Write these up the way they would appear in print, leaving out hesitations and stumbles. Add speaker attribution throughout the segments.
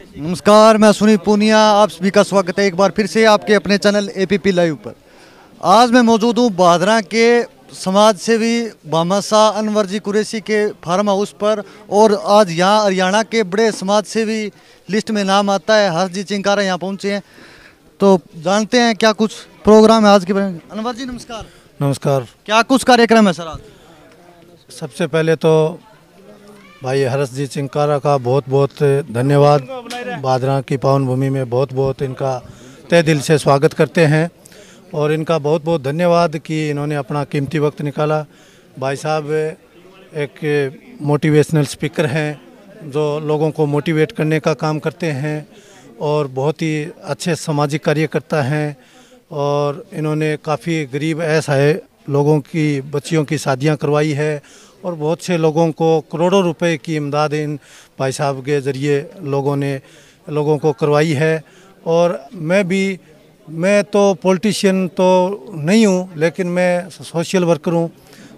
Speaker 1: नमस्कार, मैं सुनील पूनिया, आप सभी का स्वागत है एक बार फिर से आपके अपने चैनल एपीपी लाइव पर। आज मैं मौजूद हूँ बादरा के समाज सेवी भामाशाह अनवर जी कुरैशी के फार्म हाउस पर, और आज यहाँ हरियाणा के बड़े समाज सेवी लिस्ट में नाम आता है हर्ष जी चिंकारा यहाँ पहुँचे हैं। तो जानते हैं क्या कुछ प्रोग्राम है आज के। अनवर जी नमस्कार।
Speaker 2: नमस्कार।
Speaker 1: क्या कुछ कार्यक्रम है सर आज?
Speaker 2: सबसे पहले तो भाई हर्ष जी चिंकारा का बहुत बहुत धन्यवाद। बादरा की पावन भूमि में बहुत बहुत इनका तहे दिल से स्वागत करते हैं, और इनका बहुत बहुत धन्यवाद कि इन्होंने अपना कीमती वक्त निकाला। भाई साहब एक मोटिवेशनल स्पीकर हैं जो लोगों को मोटिवेट करने का काम करते हैं, और बहुत ही अच्छे सामाजिक कार्यकर्ता हैं, और इन्होंने काफ़ी गरीब असहाय लोगों की बच्चियों की शादियां करवाई है, और बहुत से लोगों को करोड़ों रुपए की इमदाद इन भाई साहब के ज़रिए लोगों को करवाई है। और मैं तो पॉलिटिशियन तो नहीं हूँ, लेकिन मैं सोशल वर्कर हूँ।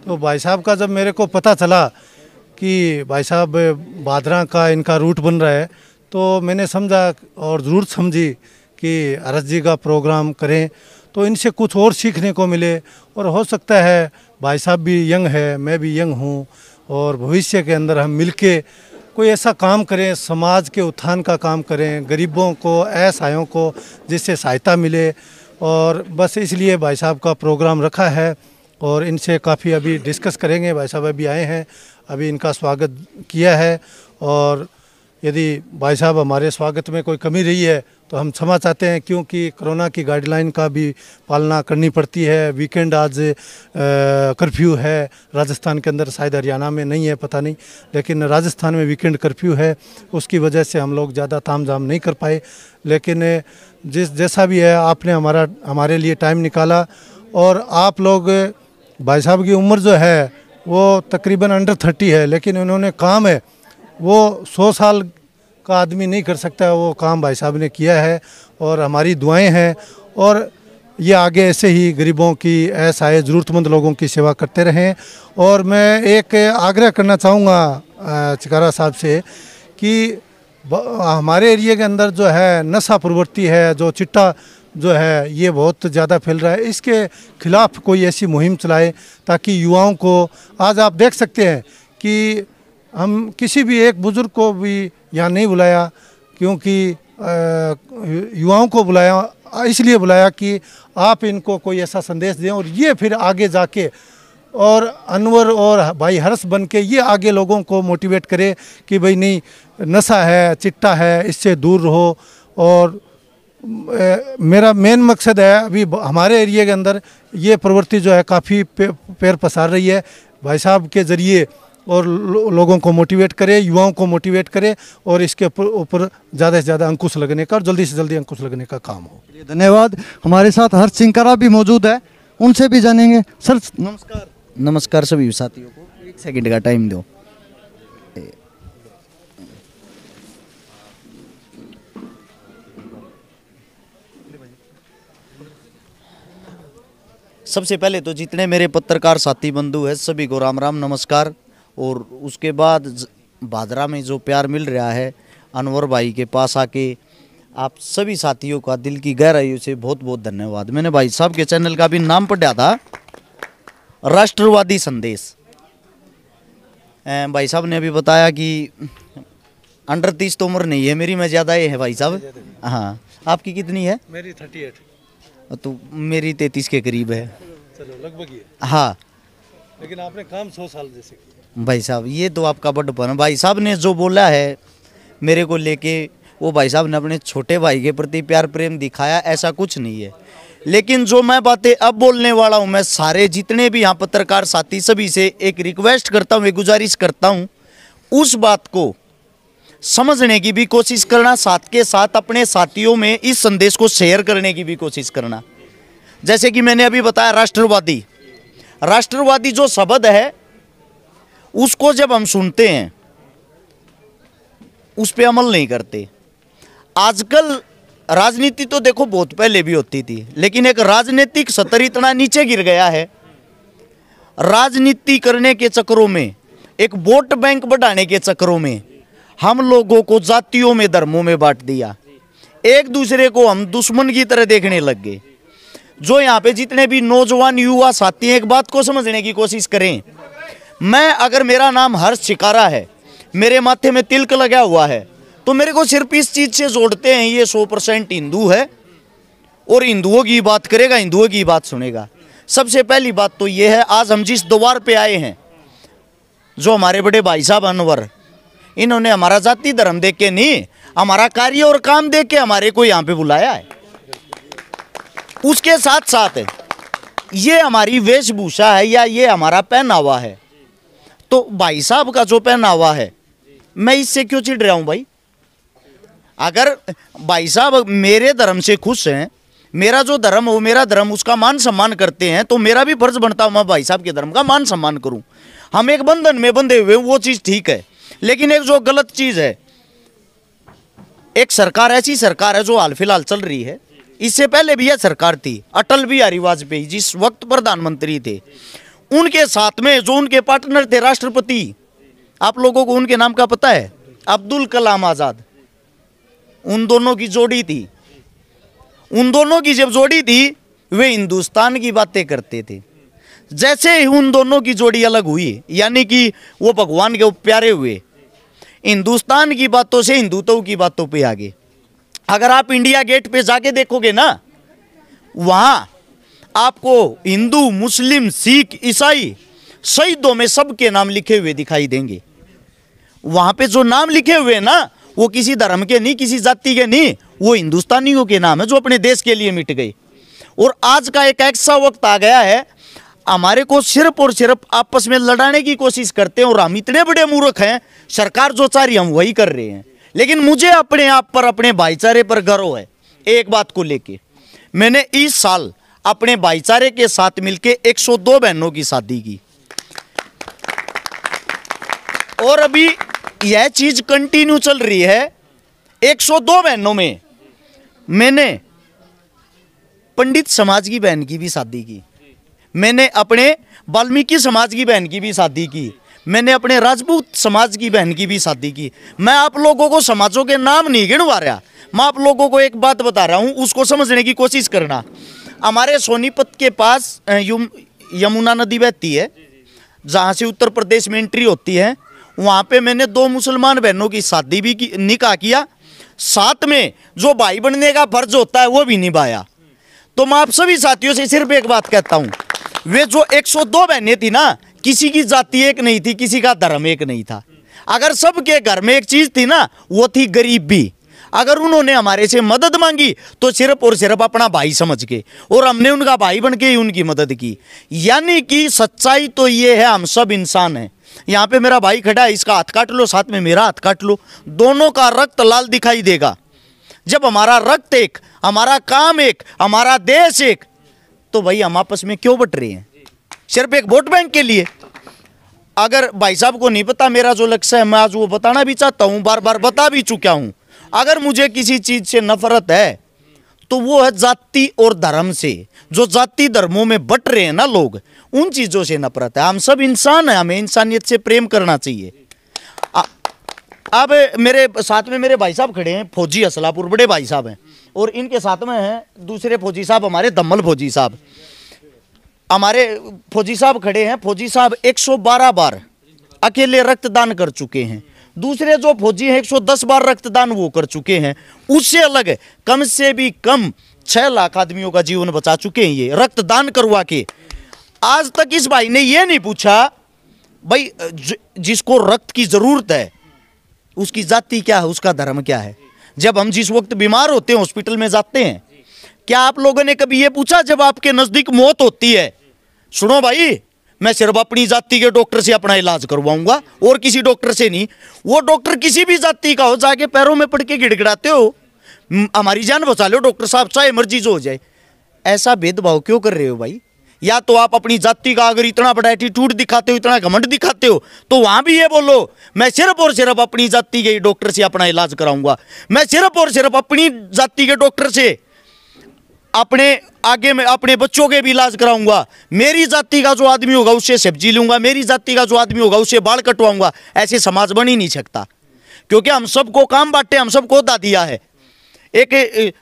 Speaker 2: तो भाई साहब का जब मेरे को पता चला कि भाई साहब बादरा का इनका रूट बन रहा है, तो मैंने समझा और ज़रूरत समझी कि हर्ष जी का प्रोग्राम करें तो इनसे कुछ और सीखने को मिले, और हो सकता है भाई साहब भी यंग है, मैं भी यंग हूँ, और भविष्य के अंदर हम मिलके कोई ऐसा काम करें, समाज के उत्थान का काम करें, गरीबों को असहायों को जिससे सहायता मिले। और बस इसलिए भाई साहब का प्रोग्राम रखा है, और इनसे काफ़ी अभी डिस्कस करेंगे। भाई साहब अभी आए हैं, अभी इनका स्वागत किया है, और यदि भाई साहब हमारे स्वागत में कोई कमी रही है तो हम क्षमा चाहते हैं, क्योंकि कोरोना की गाइडलाइन का भी पालना करनी पड़ती है। वीकेंड आज कर्फ्यू है राजस्थान के अंदर, शायद हरियाणा में नहीं है पता नहीं, लेकिन राजस्थान में वीकेंड कर्फ्यू है। उसकी वजह से हम लोग ज़्यादा तामझाम नहीं कर पाए, लेकिन जैसा भी है आपने हमारे लिए टाइम निकाला। और आप लोग, भाई साहब की उम्र जो है वो तकरीबन अंडर 30 है, लेकिन उन्होंने काम है वो 100 साल का आदमी नहीं कर सकता, वो काम भाई साहब ने किया है, और हमारी दुआएं हैं। और ये आगे ऐसे ही गरीबों की असहाय ज़रूरतमंद लोगों की सेवा करते रहें। और मैं एक आग्रह करना चाहूँगा चिकारा साहब से कि हमारे एरिया के अंदर जो है नशा प्रवृत्ति है, जो चिट्टा जो है ये बहुत ज़्यादा फैल रहा है, इसके खिलाफ़ कोई ऐसी मुहिम चलाए ताकि युवाओं को, आज आप देख सकते हैं कि हम किसी भी एक बुज़ुर्ग को भी यहाँ नहीं बुलाया, क्योंकि युवाओं को बुलाया, इसलिए बुलाया कि आप इनको कोई ऐसा संदेश दें, और ये फिर आगे जाके और अनवर और भाई हर्ष बन के ये आगे लोगों को मोटिवेट करे कि भाई नहीं, नशा है, चिट्टा है, इससे दूर रहो। और मेरा मेन मकसद है, अभी हमारे एरिया के अंदर ये प्रवृत्ति जो है काफ़ी पैर पसार रही है, भाई साहब के ज़रिए, और लोगों को मोटिवेट करे, युवाओं को मोटिवेट करे, और इसके ऊपर ज़्यादा से ज़्यादा अंकुश लगने का और जल्दी से जल्दी अंकुश लगने का काम हो।
Speaker 1: धन्यवाद। हमारे साथ हर्ष चिंकारा भी मौजूद है, उनसे भी जानेंगे। सर नमस्कार।
Speaker 3: नमस्कार सभी साथियों को, 1 सेकंड का टाइम दो। सबसे पहले तो जितने मेरे पत्रकार साथी बंधु हैं सभी को राम राम नमस्कार। और उसके बाद बादरा में जो प्यार मिल रहा है अनवर भाई के पास आके, आप सभी साथियों का दिल की गहराइयों से बहुत बहुत धन्यवाद। मैंने भाई साहब के चैनल का भी नाम पढ़ा था, राष्ट्रवादी संदेश। भाई साहब ने अभी बताया कि अंडर 30 तो उम्र नहीं है मेरी, मैं ज़्यादा ही है भाई साहब। हाँ, आपकी कितनी है?
Speaker 2: मेरी 38।
Speaker 3: तो मेरी 33 के करीब है।
Speaker 2: चलो लगभग ही है।
Speaker 3: हाँ,
Speaker 2: लेकिन आपने काम 100 साल जैसे किया
Speaker 3: भाई साहब, ये तो आपका बड़पन है। भाई साहब ने जो बोला है मेरे को लेके, वो भाई साहब ने अपने छोटे भाई के प्रति प्यार प्रेम दिखाया, ऐसा कुछ नहीं है। लेकिन जो मैं बातें अब बोलने वाला हूँ, मैं सारे जितने भी यहाँ पत्रकार साथी सभी से एक रिक्वेस्ट करता हूँ, एक गुजारिश करता हूँ, उस बात को समझने की भी कोशिश करना, साथ के साथ अपने साथियों में इस संदेश को शेयर करने की भी कोशिश करना। जैसे कि मैंने अभी बताया, राष्ट्रवादी जो शब्द है उसको जब हम सुनते हैं उस पे अमल नहीं करते। आजकल राजनीति तो देखो बहुत पहले भी होती थी, लेकिन एक राजनीतिक स्तर इतना नीचे गिर गया है, राजनीति करने के चक्करों में, एक वोट बैंक बढ़ाने के चक्करों में हम लोगों को जातियों में, धर्मों में बांट दिया। एक दूसरे को हम दुश्मन की तरह देखने लग गए। जो यहाँ पे जितने भी नौजवान युवा साथी हैं, एक बात को समझने की कोशिश करें। मैं अगर मेरा नाम हर्ष चिकारा है, मेरे माथे में तिलक लगा हुआ है, तो मेरे को सिर्फ इस चीज से जोड़ते हैं, ये 100% हिंदू है और हिंदुओं की बात करेगा, हिंदुओं की बात सुनेगा। सबसे पहली बात तो ये है, आज हम जिस द्वार पे आए हैं, जो हमारे बड़े भाई साहब अनवर, इन्होंने हमारा जाति धर्म देख के नहीं, हमारा कार्य और काम देख के हमारे को यहाँ पे बुलाया है। उसके साथ साथ ये हमारी वेशभूषा है या ये हमारा पहनावा है। तो भाई साहब का जो पहनावा है, मैं इससे क्यों चिढ़ रहा हूं भाई? अगर भाई साहब मेरे धर्म से खुश हैं, मेरा जो धर्म हो, मेरा धर्म, उसका मान सम्मान करते हैं, तो मेरा भी फर्ज बनता है मैं भाई साहब के धर्म का मान सम्मान करूं। हम एक बंधन में बंधे हुए, वो चीज ठीक है। लेकिन एक जो गलत चीज है, एक सरकार, ऐसी सरकार है जो हाल फिलहाल चल रही है, इससे पहले भी यह सरकार थी, अटल बिहारी वाजपेयी जिस वक्त प्रधानमंत्री थे, उनके साथ में जो उनके पार्टनर थे राष्ट्रपति, आप लोगों को उनके नाम का पता है? अब्दुल कलाम आजाद। उन दोनों की जोड़ी थी। उन दोनों की जब जोड़ी थी, वे हिंदुस्तान की बातें करते थे। जैसे ही उन दोनों की जोड़ी अलग हुई, यानी कि वो भगवान के प्यारे हुए, हिंदुस्तान की बातों से हिंदुत्व की बातों पे आ गए। अगर आप इंडिया गेट पे जाके देखोगे ना, वहां आपको हिंदू, मुस्लिम, सिख, ईसाई, शहीदों में सबके नाम लिखे हुए दिखाई देंगे। वहां पे जो नाम लिखे हुए ना, वो किसी धर्म के नहीं, किसी जाति के नहीं, वो हिंदुस्तानियों के नाम है जो अपने देश के लिए मिट गए। और आज का एक ऐसा वक्त आ गया है, हमारे को सिर्फ और सिर्फ आपस में लड़ाने की कोशिश करते हैं, और हम इतने बड़े मूर्ख हैं, सरकार जो चाह रही हम वही कर रहे हैं। लेकिन मुझे अपने आप पर, अपने भाईचारे पर गर्व है। एक बात को लेके मैंने इस साल अपने भाईचारे के साथ मिलके 102 बहनों की शादी की, और अभी यह चीज कंटिन्यू चल रही है। 102 बहनों में मैंने पंडित समाज की बहन की भी शादी की, मैंने अपने वाल्मीकि समाज की बहन की भी शादी की, मैंने अपने राजपूत समाज की बहन की भी शादी की। मैं आप लोगों को समाजों के नाम नहीं गिनवा रहा, मैं आप लोगों को एक बात बता रहा हूं, उसको समझने की कोशिश करना। हमारे सोनीपत के पास यमुना नदी बहती है, जहां से उत्तर प्रदेश में एंट्री होती है। वहां पे मैंने 2 मुसलमान बहनों की शादी भी की, निकाह किया, साथ में जो भाई बनने का फर्ज होता है वो भी निभाया। तो मैं आप सभी साथियों से सिर्फ एक बात कहता हूं, वे जो 102 बहनें थी ना, किसी की जाति एक नहीं थी, किसी का धर्म एक नहीं था। अगर सबके घर में एक चीज थी ना, वो थी गरीबी। अगर उन्होंने हमारे से मदद मांगी तो सिर्फ और सिर्फ अपना भाई समझ के, और हमने उनका भाई बन के ही उनकी मदद की। यानी कि सच्चाई तो ये है, हम सब इंसान हैं। यहाँ पे मेरा भाई खड़ा है, इसका हाथ काट लो, साथ में मेरा हाथ काट लो, दोनों का रक्त लाल दिखाई देगा। जब हमारा रक्त एक, हमारा काम एक, हमारा देश एक, तो भाई हम आपस में क्यों बट रहे हैं? सिर्फ एक वोट बैंक के लिए। अगर भाई साहब को नहीं पता मेरा जो लक्ष्य है, मैं आज वो बताना भी चाहता हूं, बार बार बता भी चुका हूं। अगर मुझे किसी चीज से नफरत है तो वो है जाति और धर्म से। जो जाति धर्मों में बट रहे हैं ना लोग, उन चीजों से नफरत है। हम सब इंसान हैं, हमें इंसानियत से प्रेम करना चाहिए। अब मेरे साथ में मेरे भाई साहब खड़े हैं, फौजी असलापुर, बड़े भाई साहब हैं, और इनके साथ में हैं दूसरे फौजी साहब, हमारे दम्मल फौजी साहब। हमारे फौजी साहब खड़े हैं। फौजी साहब 112 बार अकेले रक्तदान कर चुके हैं। दूसरे जो फौजी हैं 110 बार रक्तदान वो कर चुके हैं। उससे अलग कम से भी कम 6 लाख आदमियों का जीवन बचा चुके हैं ये रक्तदान करवा के। आज तक इस भाई ने ये नहीं पूछा भाई जिसको रक्त की जरूरत है उसकी जाति क्या है, उसका धर्म क्या है। जब हम जिस वक्त बीमार होते हैं, हॉस्पिटल में जाते हैं, क्या आप लोगों ने कभी ये पूछा जब आपके नजदीक मौत होती है, सुनो भाई मैं सिर्फ अपनी जाति के डॉक्टर से अपना इलाज करवाऊंगा और किसी डॉक्टर से नहीं। वो डॉक्टर किसी भी जाति का हो, जाके पैरों में पड़ के गिड़गिड़ाते हो, हमारी जान बचा लो डॉक्टर साहब, चाहे मर्जी जो हो जाए। ऐसा भेदभाव क्यों कर रहे हो भाई? या तो आप अपनी जाति का अगर इतना बड़ा एटीट्यूड दिखाते हो, इतना घमंड दिखाते हो, तो वहां भी ये बोलो मैं सिर्फ और सिर्फ अपनी जाति के डॉक्टर से अपना इलाज कराऊंगा, मैं सिर्फ और सिर्फ अपनी जाति के डॉक्टर से अपने आगे में अपने बच्चों के भी इलाज कराऊंगा, मेरी जाति का जो आदमी होगा उससे सब्जी लूंगा, मेरी जाति का जो आदमी होगा उससे बाल कटवाऊंगा। ऐसे समाज बन ही नहीं सकता, क्योंकि हम सबको काम बांटे, हम सबको अदा दिया है। एक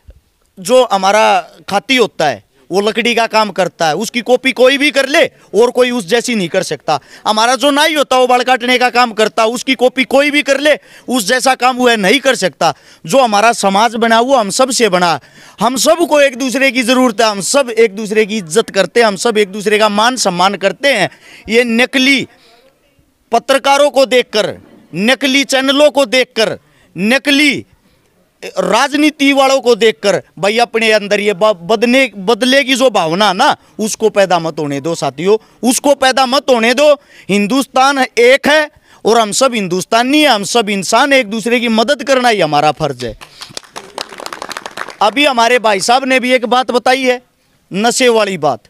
Speaker 3: जो हमारा खाती होता है वो लकड़ी का काम करता है, उसकी कॉपी कोई भी कर ले और कोई उस जैसी नहीं कर सकता। हमारा जो नाई होता है वो बाल काटने का काम करता है, उसकी कॉपी कोई भी कर ले उस जैसा काम वह नहीं कर सकता। जो हमारा समाज बना वो हम सब से बना, हम सब को एक दूसरे की जरूरत है, हम सब एक दूसरे की इज्जत करते हैं, हम सब एक दूसरे का मान सम्मान करते हैं। ये नकली पत्रकारों को देखकर, नकली चैनलों को देखकर, नकली राजनीति वालों को देखकर भाई अपने अंदर ये बदले की जो भावना ना, उसको पैदा मत होने दो साथियों, उसको पैदा मत होने दो। हिंदुस्तान एक है और हम सब हिंदुस्तानी है, हम सब इंसान, एक दूसरे की मदद करना ही हमारा फर्ज है। अभी हमारे भाई साहब ने भी एक बात बताई है, नशे वाली बात,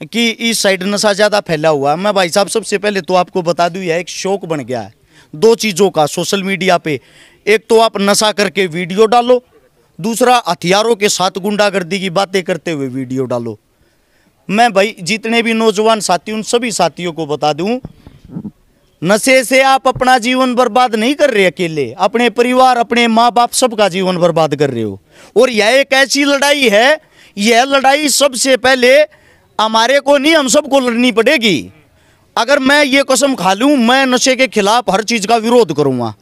Speaker 3: कि इस साइड नशा ज़्यादा फैला हुआ है। मैं भाई साहब सबसे पहले तो आपको बता दूं, यह एक शौक बन गया है दो चीज़ों का सोशल मीडिया पे। एक तो आप नशा करके वीडियो डालो, दूसरा हथियारों के साथ गुंडागर्दी की बातें करते हुए वीडियो डालो। मैं भाई जितने भी नौजवान साथी, उन सभी साथियों को बता दूं, नशे से आप अपना जीवन बर्बाद नहीं कर रहे अकेले, अपने परिवार, अपने माँ बाप सबका जीवन बर्बाद कर रहे हो। और यह एक ऐसी लड़ाई है, यह लड़ाई सबसे पहले हमारे को नहीं, हम सबको लड़नी पड़ेगी। अगर मैं ये कसम खा लूँ मैं नशे के खिलाफ हर चीज़ का विरोध करूँगा,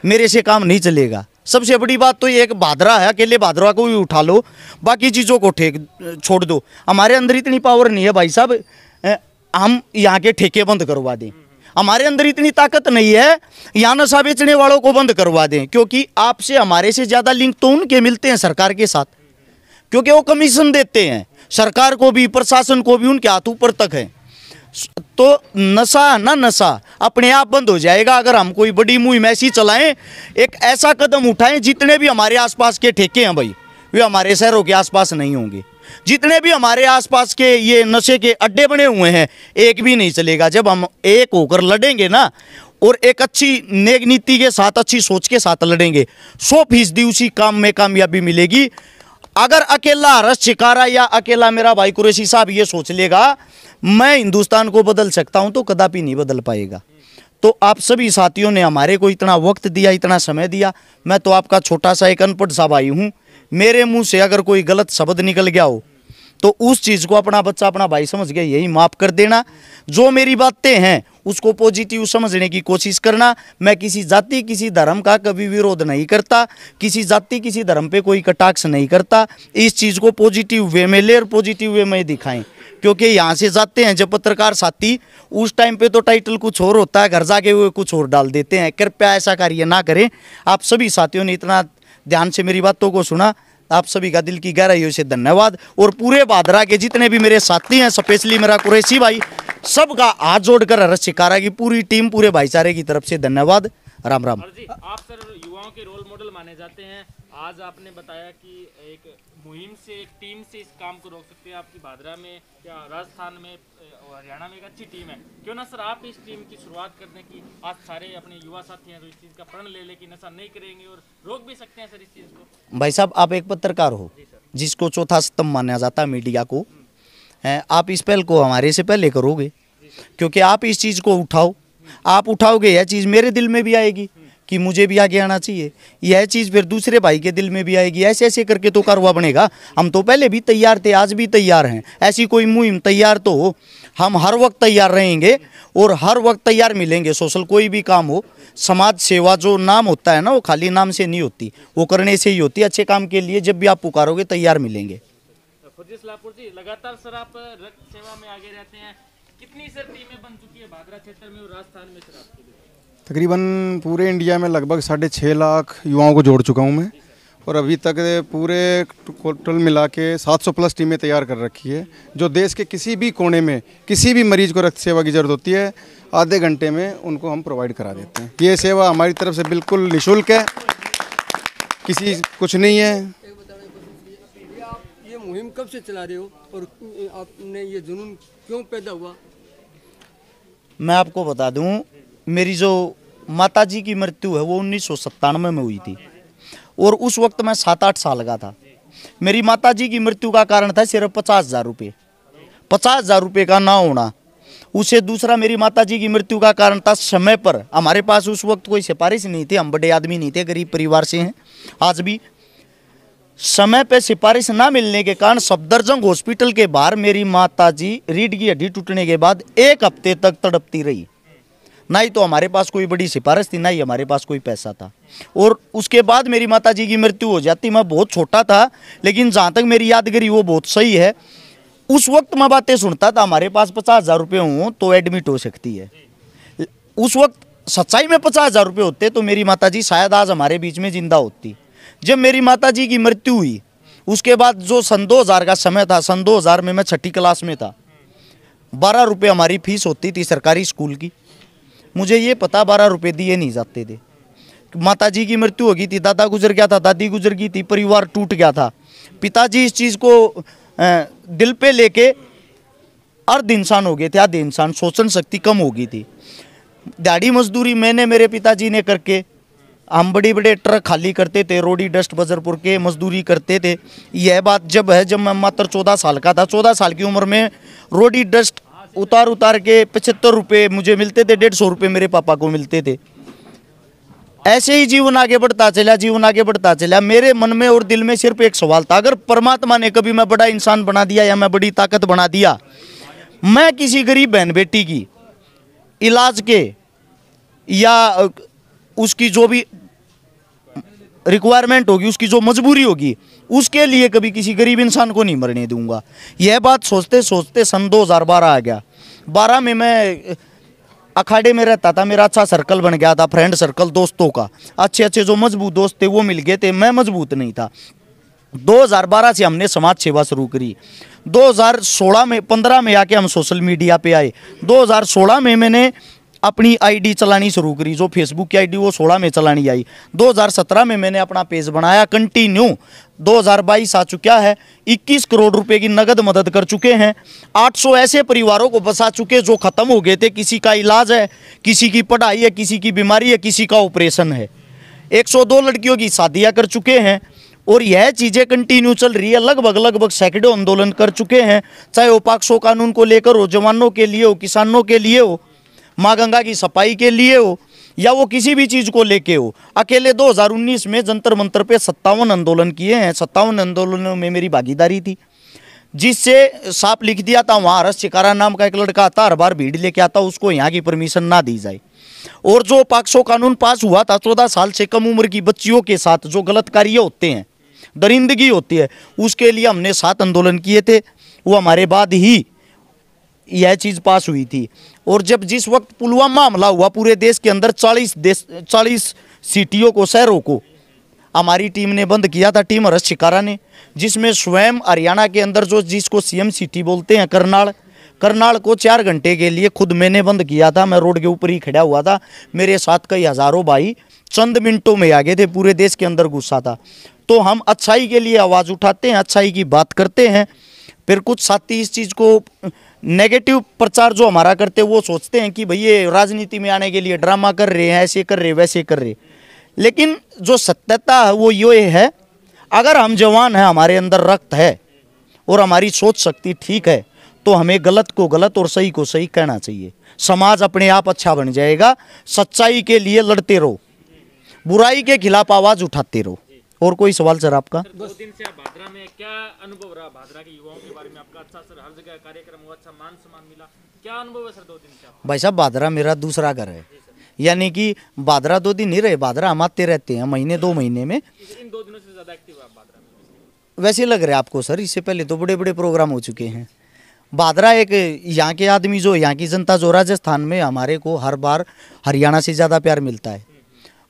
Speaker 3: मेरे से काम नहीं चलेगा। सबसे बड़ी बात तो ये एक भादरा है, अकेले भादरा को भी उठा लो, बाकी चीज़ों को छोड़ दो। हमारे अंदर इतनी पावर नहीं है भाई साहब हम यहाँ के ठेके बंद करवा दें, हमारे अंदर इतनी ताकत नहीं है यहाँ नशा बेचने वालों को बंद करवा दें। क्योंकि आपसे हमारे से ज़्यादा लिंक तो उनके मिलते हैं सरकार के साथ, क्योंकि वो कमीशन देते हैं सरकार को भी, प्रशासन को भी, उनके हाथ ऊपर तक है। तो नशा ना, नशा अपने आप बंद हो जाएगा अगर हम कोई बड़ी मुहिम ऐसी चलाएं, एक ऐसा कदम उठाएं। जितने भी हमारे आसपास के ठेके हैं भाई, वे हमारे शहरों के आसपास नहीं होंगे। जितने भी हमारे आसपास के ये नशे के अड्डे बने हुए हैं, एक भी नहीं चलेगा। जब हम एक होकर लड़ेंगे ना, और एक अच्छी नेक नीति के साथ, अच्छी सोच के साथ लड़ेंगे, 100% उसी काम में कामयाबी मिलेगी। अगर अकेला हर्ष चिकारा या अकेला मेरा भाई कुरैशी साहब ये सोच लेगा मैं हिंदुस्तान को बदल सकता हूं, तो कदापि नहीं बदल पाएगा। तो आप सभी साथियों ने हमारे को इतना वक्त दिया, इतना समय दिया। मैं तो आपका छोटा सा एक अनपढ़ सा भाई हूं, मेरे मुंह से अगर कोई गलत शब्द निकल गया हो तो उस चीज़ को अपना बच्चा, अपना भाई समझ गया, यही माफ़ कर देना। जो मेरी बातें हैं उसको पॉजिटिव समझने की कोशिश करना। मैं किसी जाति, किसी धर्म का कभी विरोध नहीं करता, किसी जाति, किसी धर्म पे कोई कटाक्ष नहीं करता। इस चीज़ को पॉजिटिव वे में ले और पॉजिटिव वे में दिखाएं। क्योंकि यहाँ से जाते हैं जब पत्रकार साथी, उस टाइम पे तो टाइटल कुछ और होता है, घर जाके वो कुछ और डाल देते हैं। कृपया ऐसा कार्य ना करें। आप सभी साथियों ने इतना ध्यान से मेरी बातों को सुना, आप सभी का दिल की गहराइयों से धन्यवाद। और पूरे भादरा के जितने भी मेरे साथी हैं, स्पेशली मेरा कुरैशी भाई, सबका हाथ जोड़कर हर्ष चिकारा की पूरी टीम, पूरे भाईचारे की तरफ से धन्यवाद। राम राम।
Speaker 4: जी, आप सर युवाओं के रोल मॉडल माने जाते हैं। आज आपने बताया कि एक मुहिम से, एक टीम से इस काम को रोक सकते हैं। आपकी भादरा में या राजस्थान में, हरियाणा में एक अच्छी टीम है, क्यों ना सर आप इस टीम की शुरुआत करने की, आज सारे अपने युवा साथी हैं तो इस चीज़ का प्रण ले ले कि नशा नहीं करेंगे और रोक भी सकते हैं सर इस चीज़ को।
Speaker 3: भाई साहब आप एक पत्रकार हो जिसको चौथा स्तंभ माना जाता है मीडिया को, आप इस पहल को हमारे से पहले करोगे, क्योंकि आप इस चीज़ को उठाओ, आप उठाओगे यह चीज़ मेरे दिल में भी आएगी कि मुझे भी आगे आना चाहिए, यह चीज़ फिर दूसरे भाई के दिल में भी आएगी। ऐसे ऐसे करके तो कारवा बनेगा। हम तो पहले भी तैयार थे, आज भी तैयार हैं। ऐसी कोई मुहिम तैयार तो हो, हम हर वक्त तैयार रहेंगे और हर वक्त तैयार मिलेंगे। सोशल कोई भी काम हो, समाज सेवा जो नाम होता है ना, वो खाली नाम से नहीं होती, वो करने से ही होती है। अच्छे काम के लिए जब भी आप पुकारोगे तैयार मिलेंगे।
Speaker 4: फुर्जी सलाहपुर जी, लगातार सर आप रक्त सेवा में आगे रहते हैं। कितनी सर टीमें बन चुकी है भादरा क्षेत्र में और राजस्थान में सर आपके लिए?
Speaker 5: तकरीबन पूरे इंडिया में लगभग 6.5 लाख युवाओं को जोड़ चुका हूं मैं, और अभी तक पूरे टोटल मिला के 700+ टीमें तैयार कर रखी है, जो देश के किसी भी कोने में किसी भी मरीज को रक्त सेवा की ज़रूरत होती है, आधे घंटे में उनको हम प्रोवाइड करा देते हैं। ये सेवा हमारी तरफ से बिल्कुल निःशुल्क है, किसी कुछ नहीं है।
Speaker 6: आप ये मुहिम कब से चला रहे हो और आपने ये जुनून क्यों पैदा हुआ?
Speaker 3: मैं आपको बता दूं, मेरी जो माताजी की मृत्यु है वो 1997 में हुई थी, और उस वक्त मैं 7-8 साल का था। मेरी माताजी की मृत्यु का कारण था सिर्फ 50,000 रुपये, 50,000 रुपये का ना होना। उसे दूसरा मेरी माताजी की मृत्यु का कारण था समय पर, हमारे पास उस वक्त कोई सिफारिश नहीं थी, हम बड़े आदमी नहीं थे, गरीब परिवार से हैं आज भी। समय पे सिफारिश ना मिलने के कारण सफदरजंग हॉस्पिटल के बाहर मेरी माताजी रीढ़ की हड्डी टूटने के बाद 1 हफ्ते तक तड़पती रही। ना ही तो हमारे पास कोई बड़ी सिफारिश थी, ना ही हमारे पास कोई पैसा था। और उसके बाद मेरी माताजी की मृत्यु हो जाती। मैं बहुत छोटा था, लेकिन जहाँ तक मेरी यादगिरी वो बहुत सही है। उस वक्त मैं बातें सुनता था, हमारे पास 50,000 रुपये हों तो एडमिट हो सकती है। उस वक्त सच्चाई में 50,000 रुपये होते तो मेरी माताजी शायद आज हमारे बीच में जिंदा होती। जब मेरी माताजी की मृत्यु हुई उसके बाद जो सन 2000 का समय था, सन 2000 में मैं 6ठी क्लास में था। 12 रुपये हमारी फीस होती थी सरकारी स्कूल की। मुझे ये पता 12 रुपये दिए नहीं जाते थे। माताजी की मृत्यु हो गई थी, दादा गुजर गया था, दादी गुजर गई थी, परिवार टूट गया था। पिताजी इस चीज़ को दिल पे लेके अर्ध इंसान हो गए थे, आधे इंसान, सोचन शक्ति कम हो गई थी। दिहाड़ी मजदूरी मैंने मेरे पिताजी ने करके, हम बड़े बड़े ट्रक खाली करते थे, रोडी डस्ट बजरपुर के मजदूरी करते थे। यह बात जब है जब मैं मात्र 14 साल का था। 14 साल की उम्र में रोडी डस्ट उतार के 75 रुपये मुझे मिलते थे, 150 रुपये मेरे पापा को मिलते थे। ऐसे ही जीवन आगे बढ़ता चला, जीवन आगे बढ़ता चला। मेरे मन में और दिल में सिर्फ एक सवाल था, अगर परमात्मा ने कभी मैं बड़ा इंसान बना दिया या मैं बड़ी ताकत बना दिया, मैं किसी गरीब बहन बेटी की इलाज के या उसकी जो भी रिक्वायरमेंट होगी, उसकी जो मजबूरी होगी, उसके लिए कभी किसी गरीब इंसान को नहीं मरने दूंगा। यह बात सोचते सोचते सन 2012 आ गया। 12 में मैं अखाड़े में रहता था, मेरा अच्छा सर्कल बन गया था, फ्रेंड सर्कल दोस्तों का। अच्छे अच्छे जो मजबूत दोस्त थे वो मिल गए थे, मैं मजबूत नहीं था। 2012 से हमने समाज सेवा शुरू करी। 2016 में 15 में आके हम सोशल मीडिया पे आए। 2016 में मैंने अपनी आईडी चलानी शुरू करी, जो फेसबुक की आईडी वो 16 में चलानी आई। 2017 में मैंने अपना पेज बनाया कंटिन्यू। 2022 आ चुका है, 21 करोड़ रुपए की नगद मदद कर चुके हैं। 800 ऐसे परिवारों को बचा चुके जो खत्म हो गए थे, किसी का इलाज है, किसी की पढ़ाई है, किसी की बीमारी है, किसी का ऑपरेशन है। 102 लड़कियों की शादियां कर चुके हैं। और यह चीज़ें कंटिन्यू चल रही है। लगभग सैकड़ों आंदोलन कर चुके हैं, चाहे वो पॉक्सो कानून को लेकर हो, जवानों के लिए हो, किसानों के लिए हो, माँ गंगा की सफाई के लिए हो, या वो किसी भी चीज़ को लेके हो। अकेले 2019 में जंतर मंतर पे 57 आंदोलन किए हैं। 57 आंदोलनों में मेरी भागीदारी थी, जिससे साफ लिख दिया था वहाँ हरस चिकारा नाम का एक लड़का आता, हर बार भीड़ लेके आता, उसको यहाँ की परमिशन ना दी जाए। और जो पॉक्सो कानून पास हुआ था 14 साल से कम उम्र की बच्चियों के साथ जो गलत कार्य होते हैं, दरिंदगी होती है, उसके लिए हमने 7 आंदोलन किए थे। वो हमारे बाद ही यह चीज़ पास हुई थी। और जब जिस वक्त पुलवामा हमला हुआ पूरे देश के अंदर 40 सिटियों को, शहरों को हमारी टीम ने बंद किया था, टीम हरस शिकारा ने, जिसमें स्वयं हरियाणा के अंदर जो जिसको सीएम सिटी बोलते हैं, करनाल को 4 घंटे के लिए खुद मैंने बंद किया था। मैं रोड के ऊपर ही खड़ा हुआ था, मेरे साथ कई हज़ारों भाई चंद मिनटों में आ गए थे, पूरे देश के अंदर गुस्सा था। तो हम अच्छाई के लिए आवाज़ उठाते हैं, अच्छाई की बात करते हैं, फिर कुछ साथी इस चीज़ को नेगेटिव प्रचार जो हमारा करते हैं वो सोचते हैं कि भाई ये राजनीति में आने के लिए ड्रामा कर रहे हैं, ऐसे कर रहे वैसे कर रहे। लेकिन जो सत्यता है वो ये है, अगर हम जवान हैं, हमारे अंदर रक्त है और हमारी सोच शक्ति ठीक है, तो हमें गलत को गलत और सही को सही कहना चाहिए। समाज अपने आप अच्छा बन जाएगा। सच्चाई के लिए लड़ते रहो, बुराई के खिलाफ आवाज़ उठाते रहो। और कोई सवाल सर आपका?
Speaker 4: 2 दिन से आप भादरा में, क्या अनुभव रहा भादरा के युवाओं के बारे में आपका? अच्छा सर, हर जगह कार्यक्रम हुआ, अच्छा मान सम्मान मिला, क्या अनुभव है सर 2 दिन से आपका?
Speaker 3: भाई साहब, भादरा मेरा दूसरा घर है, यानी कि भादरा 2 दिन नहीं रहे, भादरा हम आते रहते हैं महीने 2 महीने में।
Speaker 4: इन 2 दिनों से ज़्यादा एक्टिव है आप भादरा में?
Speaker 3: वैसे लग रहा है आपको सर? इससे पहले तो बड़े बड़े प्रोग्राम हो चुके हैं। भादरा एक यहाँ के आदमी जो, यहाँ की जनता जो, राजस्थान में हमारे को हर बार हरियाणा से ज़्यादा प्यार मिलता है।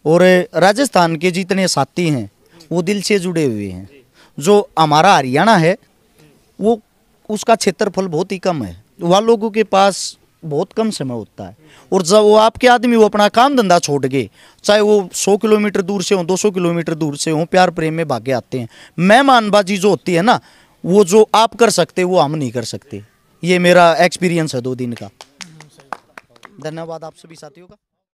Speaker 3: और राजस्थान के जितने साथी हैं वो दिल से जुड़े हुए हैं। जो हमारा हरियाणा है वो, उसका क्षेत्रफल बहुत ही कम है, वहाँ लोगों के पास बहुत कम समय होता है। और जब वो आपके आदमी वो अपना काम धंधा छोड़ के, चाहे वो 100 किलोमीटर दूर से हो, 200 किलोमीटर दूर से हो, प्यार प्रेम में भागे आते हैं। मेहमानबाजी जो होती है ना, वो जो आप कर सकते वो हम नहीं कर सकते। ये मेरा एक्सपीरियंस है 2 दिन का। धन्यवाद आप सभी साथियों का।